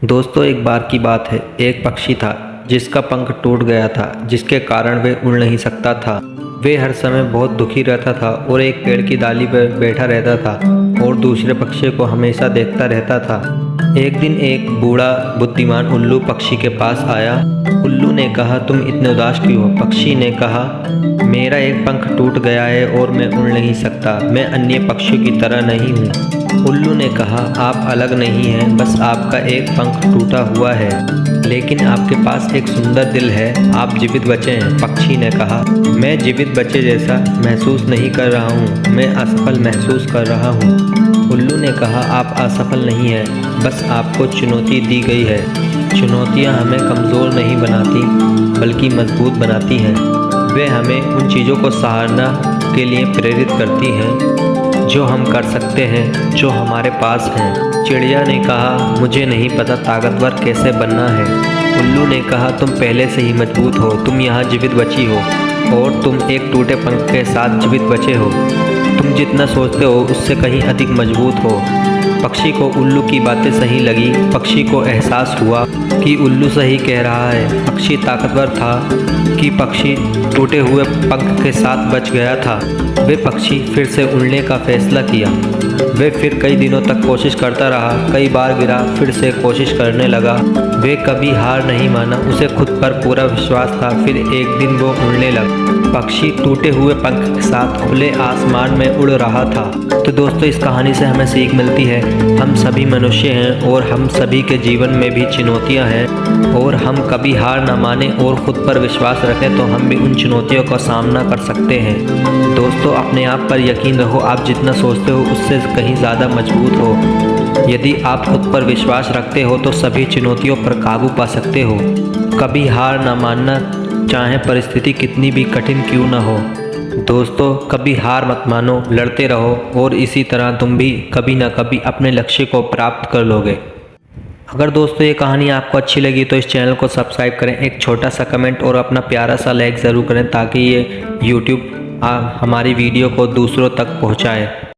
दोस्तों एक बार की बात है, एक पक्षी था जिसका पंख टूट गया था, जिसके कारण वह उड़ नहीं सकता था। वह हर समय बहुत दुखी रहता था और एक पेड़ की डाली पर बैठा रहता था और दूसरे पक्षी को हमेशा देखता रहता था। एक दिन एक बूढ़ा बुद्धिमान उल्लू पक्षी के पास आया। उल्लू ने कहा, तुम इतने उदास क्यों हो? पक्षी ने कहा, मेरा एक पंख टूट गया है और मैं उड़ नहीं सकता। मैं अन्य पक्षियों की तरह नहीं हूँ। उल्लू ने कहा, आप अलग नहीं हैं, बस आपका एक पंख टूटा हुआ है, लेकिन आपके पास एक सुंदर दिल है, आप जीवित बचे हैं। पक्षी ने कहा, मैं जीवित बचे जैसा महसूस नहीं कर रहा हूँ, मैं असफल महसूस कर रहा हूँ। उल्लू ने कहा, आप असफल नहीं हैं, बस आपको चुनौती दी गई है। चुनौतियाँ हमें कमज़ोर नहीं बनाती बल्कि मजबूत बनाती हैं। वे हमें उन चीज़ों को सहारना के लिए प्रेरित करती हैं जो हम कर सकते हैं, जो हमारे पास हैं। चिड़िया ने कहा, मुझे नहीं पता ताकतवर कैसे बनना है। उल्लू ने कहा, तुम पहले से ही मजबूत हो, तुम यहाँ जीवित बची हो और तुम एक टूटे पंख के साथ जीवित बचे हो। तुम जितना सोचते हो उससे कहीं अधिक मजबूत हो। पक्षी को उल्लू की बातें सही लगी। पक्षी को एहसास हुआ कि उल्लू सही कह रहा है। पक्षी ताकतवर था कि पक्षी टूटे हुए पंख के साथ बच गया था। वे पक्षी फिर से उड़ने का फैसला किया। वे फिर कई दिनों तक कोशिश करता रहा, कई बार गिरा, फिर से कोशिश करने लगा। वे कभी हार नहीं माना, उसे खुद पर पूरा विश्वास था। फिर एक दिन वो उड़ने लगा। पक्षी टूटे हुए पंख के साथ खुले आसमान में उड़ रहा था। तो दोस्तों इस कहानी से हमें सीख मिलती है, हम सभी मनुष्य हैं और हम सभी के जीवन में भी चुनौतियां हैं और हम कभी हार न माने और खुद पर विश्वास रखें तो हम भी उन चुनौतियों का सामना कर सकते हैं। दोस्तों अपने आप पर यकीन रखो, आप जितना सोचते हो उससे कहीं ज़्यादा मजबूत हो। यदि आप खुद पर विश्वास रखते हो तो सभी चुनौतियों पर काबू पा सकते हो। कभी हार न मानना, चाहे परिस्थिति कितनी भी कठिन क्यों न हो। दोस्तों कभी हार मत मानो, लड़ते रहो और इसी तरह तुम भी कभी ना कभी अपने लक्ष्य को प्राप्त कर लोगे। अगर दोस्तों ये कहानी आपको अच्छी लगी तो इस चैनल को सब्सक्राइब करें, एक छोटा सा कमेंट और अपना प्यारा सा लाइक ज़रूर करें ताकि ये YouTube हमारी वीडियो को दूसरों तक पहुंचाए।